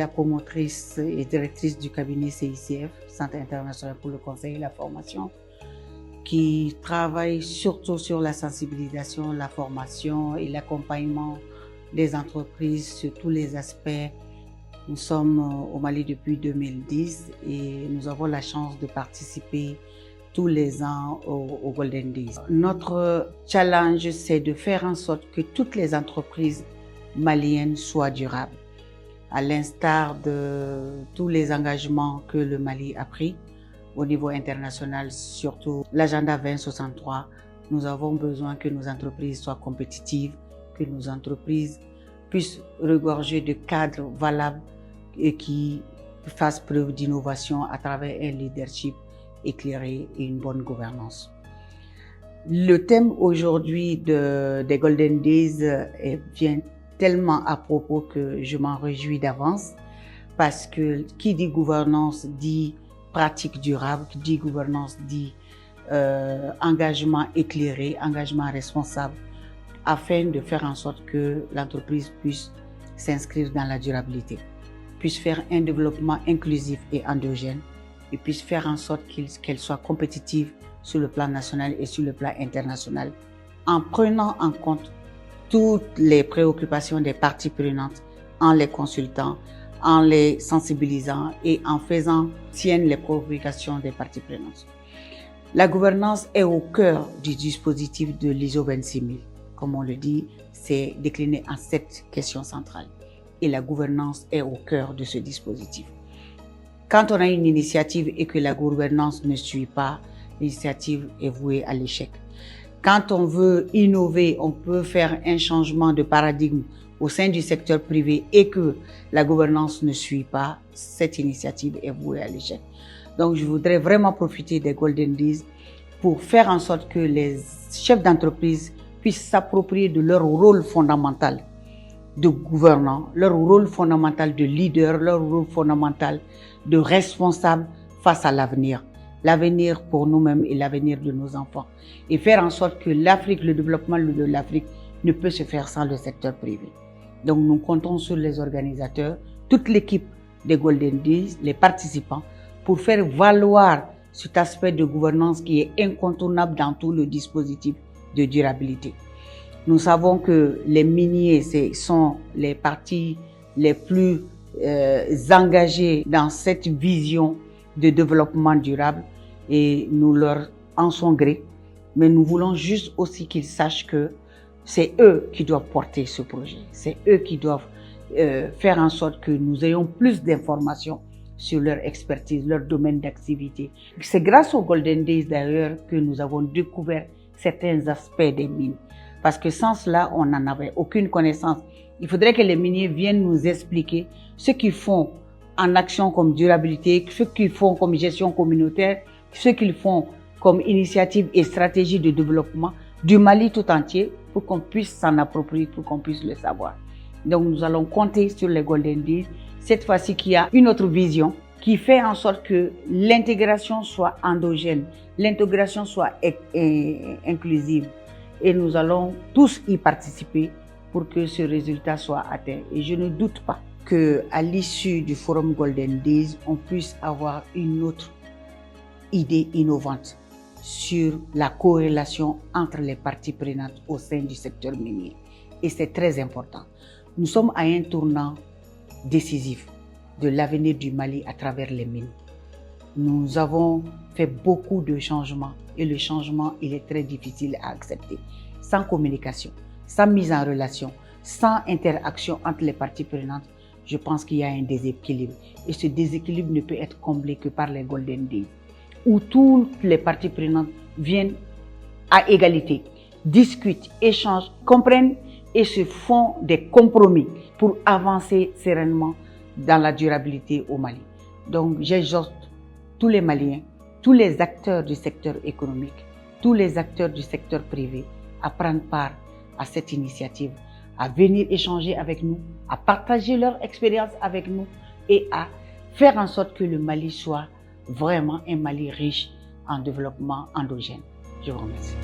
la promotrice et directrice du cabinet CICF, Centre international pour le conseil et la formation, qui travaille surtout sur la sensibilisation, la formation et l'accompagnement des entreprises sur tous les aspects. Nous sommes au Mali depuis 2010 et nous avons la chance de participer tous les ans au Golden Days. Notre challenge, c'est de faire en sorte que toutes les entreprises maliennes soient durables, à l'instar de tous les engagements que le Mali a pris au niveau international, surtout l'agenda 2063. Nous avons besoin que nos entreprises soient compétitives, que nos entreprises puissent regorger de cadres valables et qui fassent preuve d'innovation à travers un leadership éclairé et une bonne gouvernance. Le thème aujourd'hui des Golden Days vient tellement à propos que je m'en réjouis d'avance, parce que qui dit gouvernance dit pratique durable, qui dit gouvernance dit engagement éclairé, engagement responsable, afin de faire en sorte que l'entreprise puisse s'inscrire dans la durabilité, puisse faire un développement inclusif et endogène, et puisse faire en sorte qu'elle soit compétitive sur le plan national et sur le plan international, en prenant en compte toutes les préoccupations des parties prenantes, en les consultant, en les sensibilisant et en faisant siennes les préoccupations des parties prenantes. La gouvernance est au cœur du dispositif de l'ISO 26000. Comme on le dit, c'est décliné en 7 questions centrales. Et la gouvernance est au cœur de ce dispositif. Quand on a une initiative et que la gouvernance ne suit pas, l'initiative est vouée à l'échec. Quand on veut innover, on peut faire un changement de paradigme au sein du secteur privé et que la gouvernance ne suit pas, cette initiative est vouée à l'échec. Donc, je voudrais vraiment profiter des Golden Days pour faire en sorte que les chefs d'entreprise puissent s'approprier de leur rôle fondamental de gouvernant, leur rôle fondamental de leader, leur rôle fondamental de responsable face à l'avenir. L'avenir pour nous-mêmes et l'avenir de nos enfants. Et faire en sorte que l'Afrique, le développement de l'Afrique ne peut se faire sans le secteur privé. Donc nous comptons sur les organisateurs, toute l'équipe des Golden Days, les participants, pour faire valoir cet aspect de gouvernance qui est incontournable dans tout le dispositif de durabilité. Nous savons que les miniers sont les parties les plus engagées dans cette vision de développement durable et nous leur en sommes gré. Mais nous voulons juste aussi qu'ils sachent que c'est eux qui doivent porter ce projet. C'est eux qui doivent faire en sorte que nous ayons plus d'informations sur leur expertise, leur domaine d'activité. C'est grâce aux Golden Days d'ailleurs que nous avons découvert certains aspects des mines. Parce que sans cela, on n'en avait aucune connaissance. Il faudrait que les miniers viennent nous expliquer ce qu'ils font en action comme durabilité, ce qu'ils font comme gestion communautaire, ce qu'ils font comme initiative et stratégie de développement du Mali tout entier pour qu'on puisse s'en approprier, pour qu'on puisse le savoir. Donc nous allons compter sur les Golden Days, cette fois-ci qu'il y a une autre vision qui fait en sorte que l'intégration soit endogène, l'intégration soit inclusive. Et nous allons tous y participer pour que ce résultat soit atteint. Et je ne doute pas qu'à l'issue du Forum Golden Days, on puisse avoir une autre idée innovante sur la corrélation entre les parties prenantes au sein du secteur minier. Et c'est très important. Nous sommes à un tournant décisif de l'avenir du Mali à travers les mines. Nous avons fait beaucoup de changements et le changement, il est très difficile à accepter. Sans communication, sans mise en relation, sans interaction entre les parties prenantes, je pense qu'il y a un déséquilibre. Et ce déséquilibre ne peut être comblé que par les Golden Days, où toutes les parties prenantes viennent à égalité, discutent, échangent, comprennent et se font des compromis pour avancer sereinement dans la durabilité au Mali. Donc j'exhorte tous les Maliens, tous les acteurs du secteur économique, tous les acteurs du secteur privé à prendre part à cette initiative, à venir échanger avec nous, à partager leur expérience avec nous et à faire en sorte que le Mali soit vraiment un Mali riche en développement endogène. Je vous remercie.